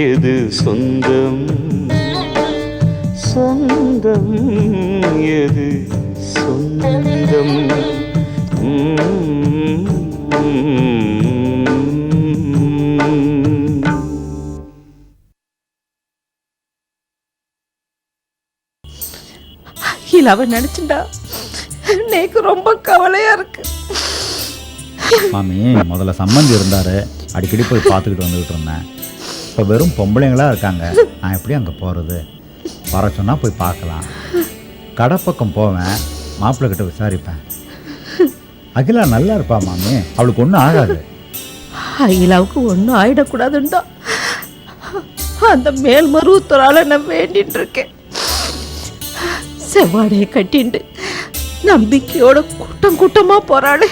எது சொந்தம் சொந்தம் எது சொந்தம் அவ நினைச்சுட்டா எனக்கு ரொம்ப கவலையா இருக்கு. மாமி முதல்ல சம்பந்தி இருந்தாரு, அடிக்கடி போய் பார்த்துக்கிட்டு வந்துக்கிட்டு இருந்தேன். இப்போ வெறும் பொம்பளைங்களா இருக்காங்க, நான் எப்படி அங்கே போகிறது? வர சொன்னால் போய் பார்க்கலாம். கடை பக்கம் போவேன், மாப்பிள்ளை கிட்ட விசாரிப்பேன். அகிலா நல்லா இருப்பா மாமி, அவளுக்கு ஒன்றும் ஆகாது. அகிலாவுக்கு ஒன்றும் ஆயிடக்கூடாதுண்டா அந்த மேல்மருவத்தரால நான் வேண்டின்னு இருக்கேன். செவ்வாடையை கட்டிண்டு நம்பிக்கையோட கூட்டம் கூட்டமா போறாளே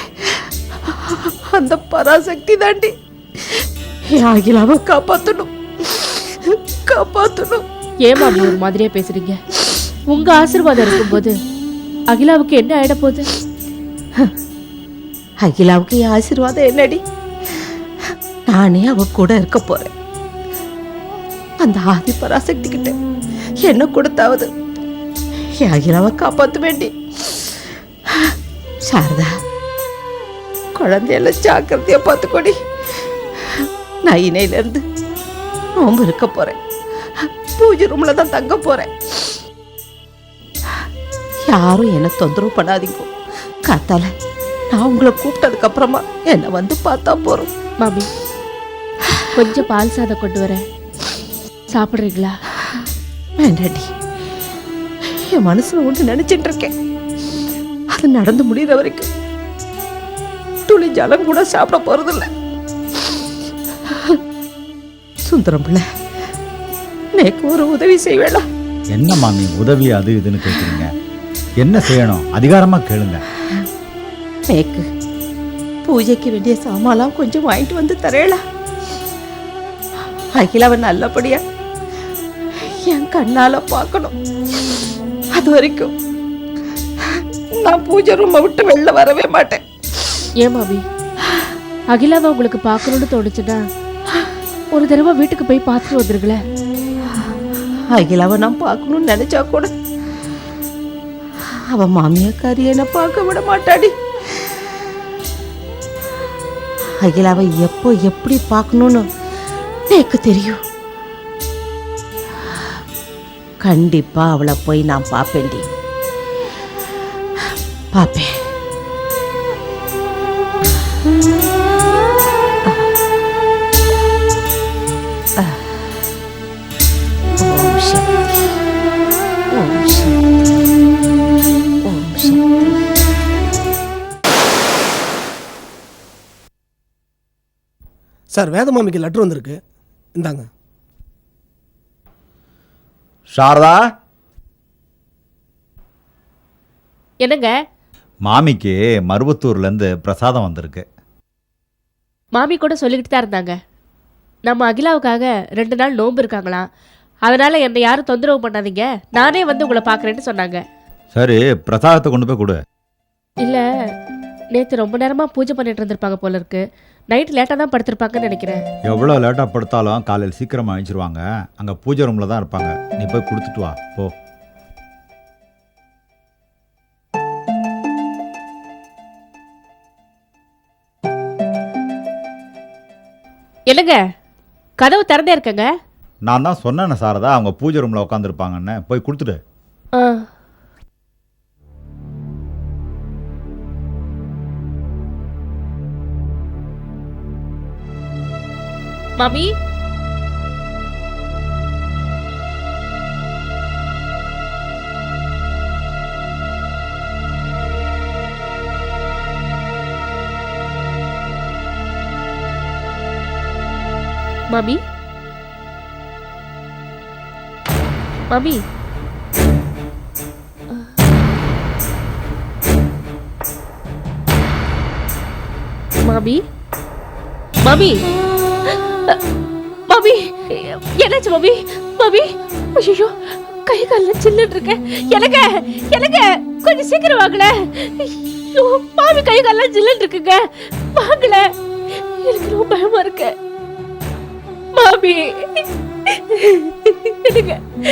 அந்த பராசக்தி தாண்டி அகிலாவை காப்பாற்றணும் காப்பாற்றணும். ஏமா அப்படி ஒரு மாதிரியே பேசுறீங்க? உங்க ஆசீர்வாதம் இருக்கும்போது அகிலாவுக்கு என்ன ஆயிட போகுது? அகிலாவுக்கு என் ஆசீர்வாதம் என்னடி? நானே அவ கூட இருக்க போறேன். அந்த ஆதி பராசக்தி கிட்ட என்ன கொடுத்தாவது என் அகிலாவை காப்பாற்ற வேண்டி. சாரதா, குழந்தையெல்லாம் ஜாக்கிரதையா பார்த்துக்கொடி. நான் இணையிலிருந்து நோம்பு இருக்க போறேன். பூஜை ரூம்ல தான் தங்க போறேன். யாரும் என்ன தொந்தரவு பண்ணாதீங்க. காத்தால நான் உங்களை கூப்பிட்டதுக்கு அப்புறமா என்ன வந்து பார்த்தா போறோம். மாமி, கொஞ்சம் பால் சாதம் கொண்டு வரேன், சாப்பிட்றீங்களா? வேண்டாடி, என் மனசுல ஒன்று நினைச்சிட்டு இருக்கேன். அது நடந்து முடிகிற வரைக்கும் துளி ஜலம் கூட சாப்பிட போறதில்லை. சுந்தரம் பிள்ளை, எனக்கு ஒரு உதவி செய்வேளா? என்ன மாமி உதவி அது இதுன்னு கேட்குறீங்க? என்ன செய்யணும் அதிகாரமாக கேளுங்க. நேக்கு பூஜைக்கு வேண்டிய சாமான்லாம் கொஞ்சம் வாங்கிட்டு வந்து தரேளா? அகிலாவை நல்லபடியா என் கண்ணால பார்க்கணும். அது வரைக்கும் நான் பூஜை ரூமை விட்டு வெளில வரவே மாட்டேன். ஏன் மாமி, அகிலாவை உங்களுக்கு பார்க்கணும்னு தோணுச்சுன்னா ஒரு தடவை வீட்டுக்கு போய் பார்த்துட்டு வந்துருங்களே. அகிலாவை நான் பார்க்கணும்னு நினைச்சா கூட அவ மாமியாக்காரி என்ன பார்க்க விட மாட்டாடி. அகிலாவை எப்போ எப்படி பார்க்கணும்னு எனக்கு தெரியும். கண்டிப்பா அவளை போய் நான் பார்ப்பேன்டி, பார்ப்பேன். ஓம் சக்தி, ஓம் சக்தி, ஓம் சக்தி. சார், வேதமாமிக்கு லெட்டர் வந்திருக்கு, இந்தாங்க. சாரதா, என்னங்க? மாமிக்கு மருவத்தூர்லேருந்து பிரசாதம் வந்திருக்கு. மாமி கூட சொல்லிக்கிட்டு தான் இருந்தாங்க, நம்ம அகிலாவுக்காக 2 நாள் நோன்பு இருக்காங்களாம், அதனால என்னை யாரும் தொந்தரவு பண்ணாதீங்க, நானே வந்து உங்களை பார்க்குறேன்னு சொன்னாங்க. சரி, பிரசாதத்தை கொண்டு போய் கொடு. இல்லை, நேற்று ரொம்ப நேரமாக பூஜை பண்ணிட்டு இருந்திருப்பாங்க போல இருக்கு, நைட்டு லேட்டாக தான் படுத்திருப்பாங்கன்னு நினைக்கிறேன். எவ்வளோ லேட்டாக படுத்தாலும் காலையில் சீக்கிரமாக அழிச்சிருவாங்க. அங்கே பூஜை ரூமில் தான் இருப்பாங்க. நீ போய் கொடுத்துட்டு வா போ. என்னங்க, கதவு திறந்தே இருக்கங்க. நான் தான் சொன்னேன்னு சாரதா, அவங்க பூஜை ரூமில் உட்காந்துருப்பாங்கன்னு. போய் கொடுத்துட்டு. மாமி, மாமி, மாமி, மாமி, மாமி, மாமி, என்னாச்சு மாமி? மாமி, ஐயோ, கை காலில் சில்லுன்னு இருக்கேன். எனக்கு எனக்கு கொஞ்சம் சீக்கிரம் வாங்கல. ஐயோ, மாமி கை காலில் சில்லுன்னு இருக்குங்க, வாங்கல. எனக்கு ரொம்ப பயமா இருக்கு மாமி.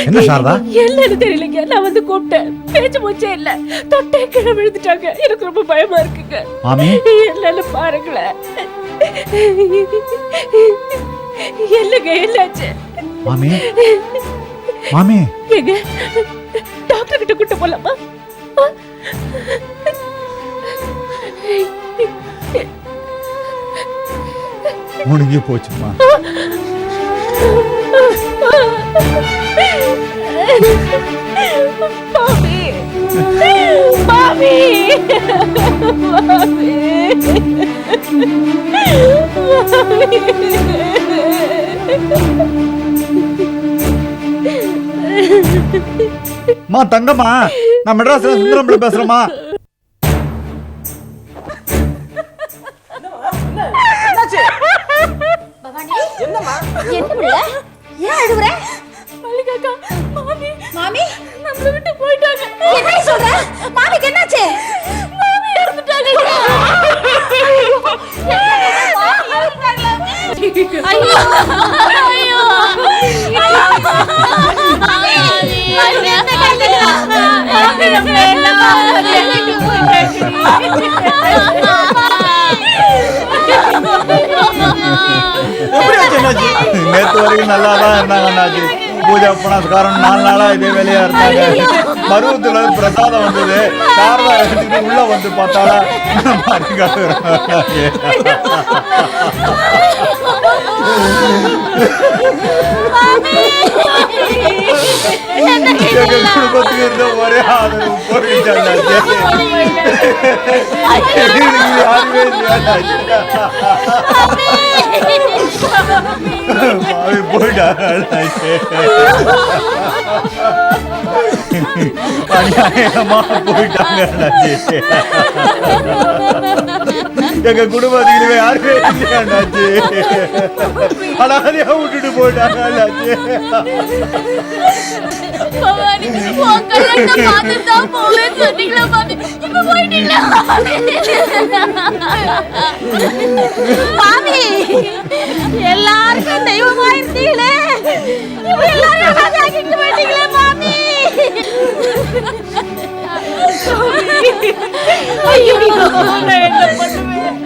என்ன சாரதா? என்னன்னு தெரியலங்க. நான் வந்து கூப்பிட்டேன், பேச்சு மூச்சே இல்ல, தொட்டே கீழே விழுந்துட்டாங்க. எனக்கு ரொம்ப பயமா இருக்குங்க. மாமி என்னன்னு பாருங்களேன். என்னங்க என்னாச்சு? மாமி மாமி எங்க டாக்டர் கிட்ட கூட்டு போலாமா? முடிஞ்சு போச்சுமா. மாமி மாமி மாமி மா தங்கம்மா, நான் மெட்ராஸ்ல சுந்தரம்ல பேசுறேம்மா. ஏன் அழுகுற? மல்லிகாக்கா, மாமி மாமி நம்மள விட்டு போயிட்டாங்க. என்ன சொல்ற? மாமிக்கு என்னாச்சு? மாமி இறந்துட்டாங்க. ஐயோ ஐயோ நேற்று வரைக்கும் நல்லா தான் இருந்தாங்க அண்ணாச்சி. பூஜை புனஸ்காரம் 4 நாளா இதே வேலையா இருந்தாங்க. மருவத்துல இருந்து பிரசாதம் வந்தது. சாரதா எடுத்துட்டு உள்ள வந்து பார்த்தாலா எங்க குடும்பத்துக்கு இருந்த ஒரே ஆதரவு போயிட்டாங்க. யாருமே போயிட்டாங்க. அநியாயமா போயிட்டாங்க. எங்க குடும்பத்துக்கு யாருமே இல்லையாண்டாச்சு. அனாதையா விட்டுட்டு போயிட்டாங்க. பவானி, உன் கல்யாணத்தை பார்த்துட்டு தான் போவேன்னு சொன்னீங்களா மாமி? இப்ப போயிட்டீங்களா? மாமி எல்லாருக்கும் தெய்வமா இருந்தீங்களே, இப்ப எல்லாரும் அனாதையாக்கிட்டு போயிட்டீங்களே மாமி. ஐயோ, நான் என்ன பண்ணுவேன்?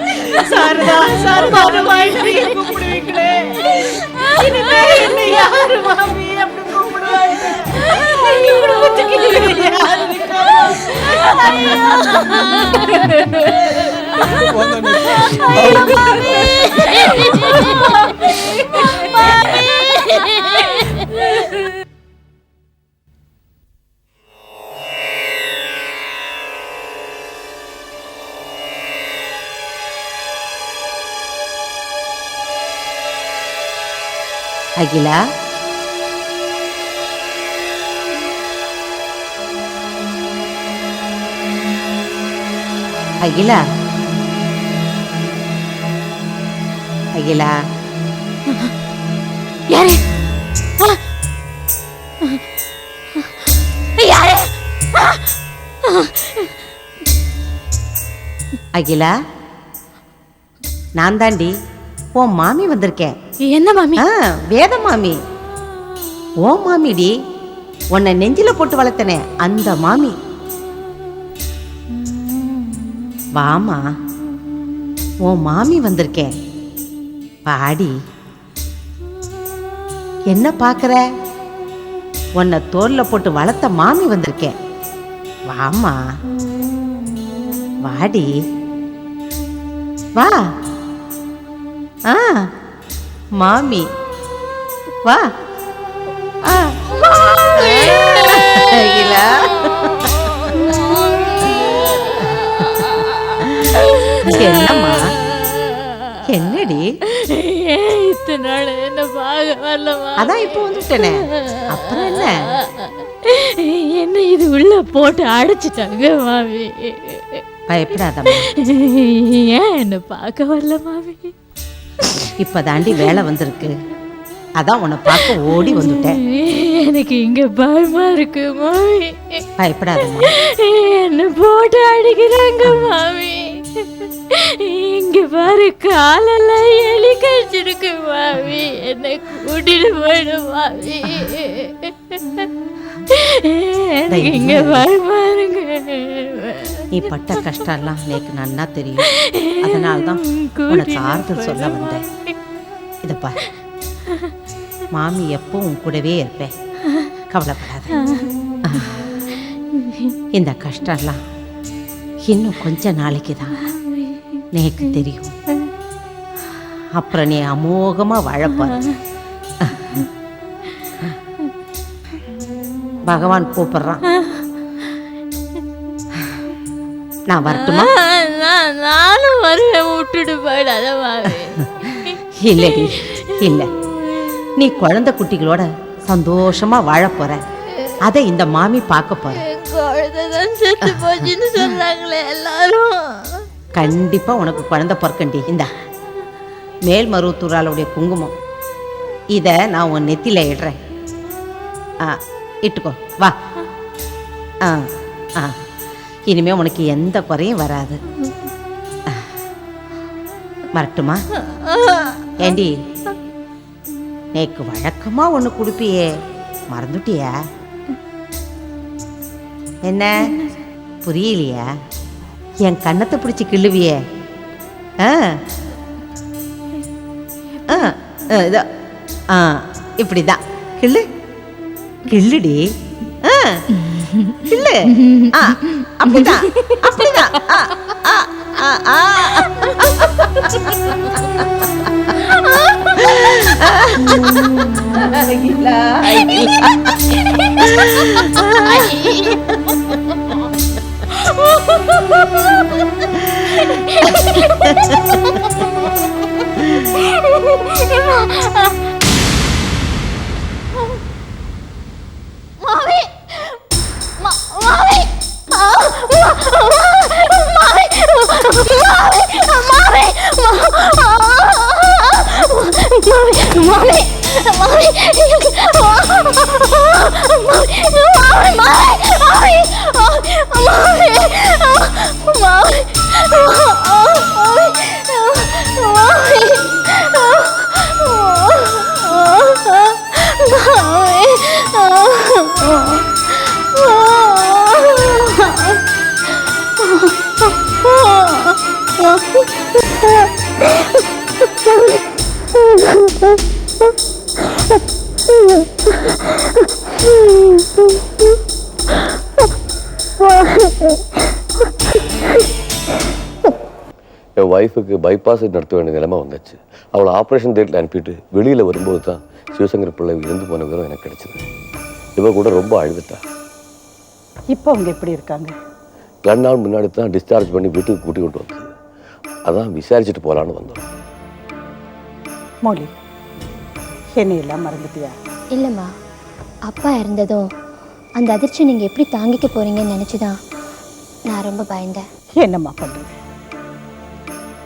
சாரதா, சாரதா கூப்பிடுவீங்களே. இனிமே என்ன யாரு மாமி அப்படி கூப்பிடுவாங்க? எங்க குடும்பத்துக்கு யாரு இருக்கா? ஐயோ மாமி. அகிலா, அகிலா, அகிலா. யாரு? யாரு? அகிலா, நான் தாண்டி உன் மாமி வந்திருக்கேன். என்ன மாமி? வேத மாமி. ஓ மாமிடி, உன்னை நெஞ்சில போட்டு வளர்த்தனே அந்த மாமி. வாமா, உன் மாமி வந்திருக்கேன். பாடி என்ன பாக்குற? உன்னை தோல்ல போட்டு வளர்த்த மாமி வந்திருக்கேன். வாமா, வாடி, வா. மாமி வா. அகிலா, என்னம்மா, என்னடி? இத்தனை நாள் என்ன பார்க்க வரலமா? அதான் இப்போ வந்துட்டேனே, அப்புறம் என்ன? என்ன இது உள்ள போட்டு அடைச்சிட்டாங்க மாமி. பயப்படாதம்மா. ஏன் என்ன பார்க்க வரல மாமி? இப்பதாண்டி வேலை வந்திருக்கு, அதான் உன்னை பார்க்க ஓடி வந்துட்டேன். எனக்கு இங்க பயமா இருக்கு மாமி. பயப்படாதம்மா. என்ன போட்டு அடிக்கிறாங்க மாமி. இங்க பாரு, காலெல்லாம் எலி கழிச்சிருக்கு மாமி. என்னை கூட்டிட்டு போயிடும் மாமி. எனக்கு இங்க பாருங்க. நீ பட்ட கஷ்டம்லாம் எனக்கு நன்னா தெரியும். அதனால தான் உனக்கு ஆறுதல் சொல்ல வந்தேன். இதப்பா, மாமி எப்போ உன் கூடவே இருப்பேன், கவலைப்படாத. இந்த கஷ்டம்லாம் இன்னும் கொஞ்ச நாளைக்கு தான் எனக்கு தெரியும். அப்புறம் நீ அமோகமாக வாழப்போற. பகவான் கூப்பிடுறான். நான் வரட்டுமா? நானும் வருவேன், விட்டுட்டு போயிடாத மாமி. இல்லடி, இல்லை. நீ குழந்தை குட்டிகளோட சந்தோஷமா வாழ போற. அதை இந்த மாமி பார்க்க போற. குழந்தைதான் செத்து போச்சுன்னு சொன்னாங்களே எல்லாரும். கண்டிப்பா உனக்கு குழந்தை பிறக்கண்டி. இந்த மேல்மருவத்தூராளுடைய குங்குமம், இதை நான் உன் நெத்தியில இடுறேன். இட்டுக்கோ, வா. இனிமே உனக்கு எந்த குறையும் வராது. வரட்டுமா? ஏண்டி, நேக்கு வழக்கமா ஒன்று கொடுப்பியே, மறந்துட்டியா? என்ன புரியலையா? என் கண்ணத்தை பிடிச்சி கிள்ளுவியே. இதோ இப்படிதான் கிள்ளு, கிள்ளுடி. கிள்ளு. அப்படிதான், அப்படிதான். மாமி, மாமி, என் ஒய்ஃபுக்கு பைபாஸ் நடத்த வேண்டிய நிலைமை வந்துச்சு. அவளை ஆப்ரேஷன் தேட்டில் அனுப்பிட்டு வெளியில் வரும்போது தான் சிவசங்கர் பிள்ளை இருந்து போன விவரம் எனக்கு கிடைச்சது. இவ கூட ரொம்ப அழுதுட்டா. இப்போ அவங்க எப்படி இருக்காங்க? 2 நாள் முன்னாடி தான் டிஸ்சார்ஜ் பண்ணி வீட்டுக்கு கூட்டி கொண்டு வந்து, அதான் விசாரிச்சுட்டு போகலான்னு வந்தோம். மௌலி, என்னையெல்லாம் மறந்துட்டியா? இல்லைம்மா, அப்பா இருந்ததும் அந்த அதிர்ச்சி நீங்கள் எப்படி தாங்கிக்க போகிறீங்கன்னு நினச்சி தான் நான் ரொம்ப பயந்தேன். என்னம்மா பண்ணுறது,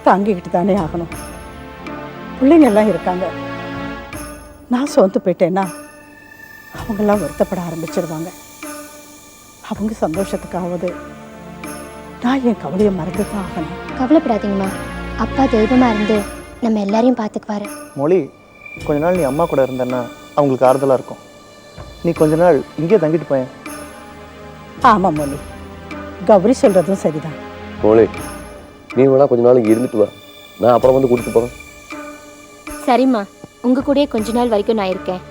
தாங்கிக்கிட்டு தானே ஆகணும். பிள்ளைங்க எல்லாம் இருக்காங்க. நான் சோர்ந்து போயிட்டேன்னா அவங்கெல்லாம் வருத்தப்பட ஆரம்பிச்சிருவாங்க. அவங்க சந்தோஷத்துக்காவது நான் என் கவலையை மறந்து தான் ஆகணும். கவலைப்படாதீங்கம்மா, அப்பா தெய்வமாக இருந்து நம்ம எல்லாரையும் பார்த்துக்குவாரு. மொழி, கொஞ்ச நாள் நீ அம்மா கூட இருந்தேன்னா அவங்களுக்கு ஆறுதலாக இருக்கும். நீ கொஞ்ச நாள் இங்கே தங்கிட்டு போயேன். ஆமாம் மொழி, கௌரி சொல்கிறதும் சரிதான். மோளே, நீ வேணா கொஞ்ச நாள் இங்கே இருந்துட்டு வா, நான் அப்புறம் வந்து கூட்டிட்டு போகிறேன். சரிம்மா, உங்கள் கூடயே கொஞ்ச நாள் வரைக்கும் நான் இருக்கேன்.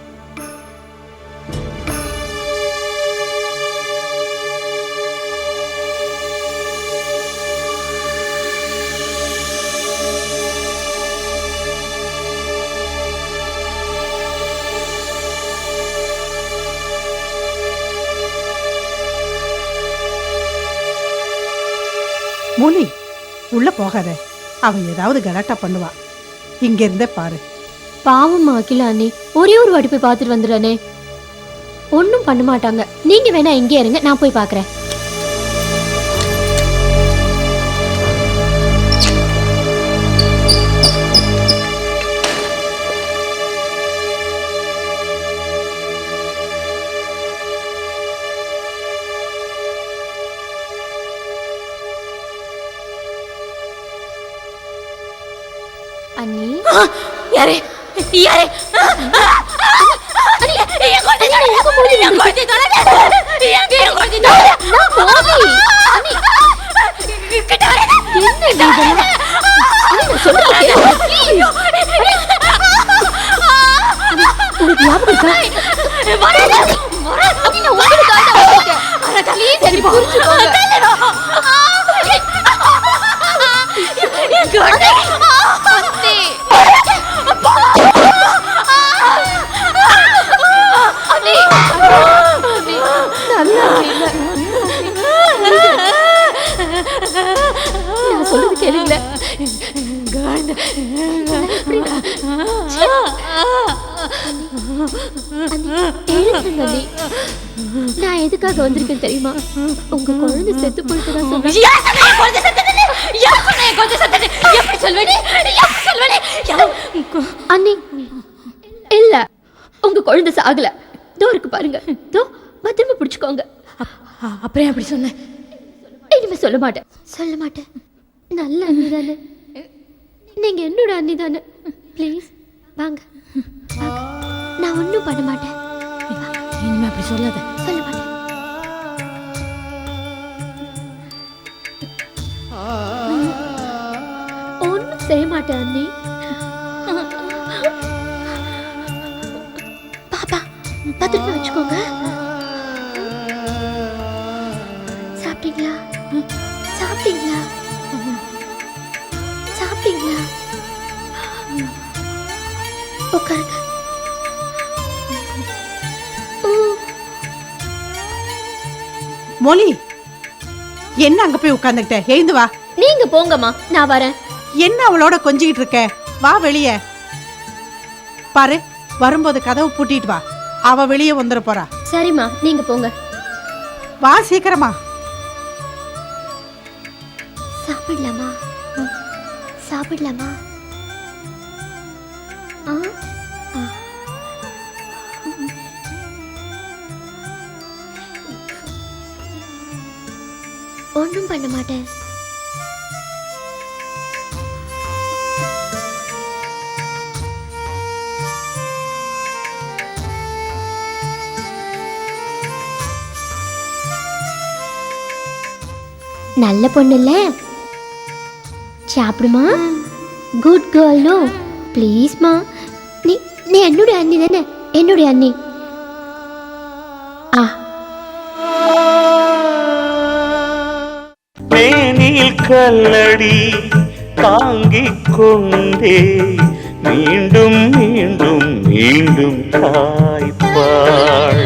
மொழி, உள்ள போகாத. அவன் ஏதாவது கலாட்டா பண்ணுவா. இங்க இருந்தே பாரு. பாவம்மா அகிலா அண்ணி, ஒரே ஒரு வாட்டி போய் பார்த்துட்டு வந்துடுறேனே. ஒன்றும் பண்ண மாட்டாங்க. நீங்க வேணா இங்கே இருங்க, நான் போய் பார்க்குறேன். அண்ணி யாரே யாரே என் குழந்தை நான் சொல்றது கேளுங்கள. நான் எதுக்காக வந்திருக்கேன் தெரியுமா? உங்க குழந்தை செத்து போயிட்டு அண்ணி இல்ல, உங்க குழந்தை சாகல. தோ இருக்கு பாருங்க, தோ பத்திரமா பிடிச்சுக்கோங்க. அப்புறம் அப்படி சொன்னேன். இனிமே சொல்ல மாட்டேன், சொல்ல மாட்டேன். நல்ல அண்ணி தானே நீங்க, என்னோட அண்ணி தானே. ப்ளீஸ் வாங்க, நான் ஒன்றும் பண்ண மாட்டேன். இனிமே அப்படி சொல்லாத. சொல்ல மாட்டேன். ஒன்றும் செய்ய மாட்டேன் அண்ணி. பாப்பா பத்திரமா வச்சுக்கோங்க. சாப்பிட்டீங்களா? சாப்பிட்டீங்களா? சாப்பிட்டீங்களா? உட்காருங்க. மொழி, என்ன அங்க போய் உட்கார்ந்துக்கிட்ட? எழுந்து வா. நீங்க போங்கம்மா, நான் வரேன். என்ன அவளோட கொஞ்சிக்கிட்டு இருக்க? வா வெளியே. பாரு, வரும்போது கதவு பூட்டிட்டு வா. அவ வெளியே வந்துட போறா. சரிம்மா, நீங்க போங்க. வா சீக்கிரமா. சாப்பிடலாமா? சாப்பிடலாமா? ஒன்றும் பண்ண மாட்டேன். நல்ல பொண்ணு இல்ல? சாப்பிடுமா? Good girl. நோ ப்ளீஸ்மா. நீ நீ என்னுடைய அண்ணி தானே? என்னுடைய அண்ணி. மேனில் கல்லடி தாங்கிக் கொண்டே மீண்டும் மீண்டும் மீண்டும் தாய்ப்பாள்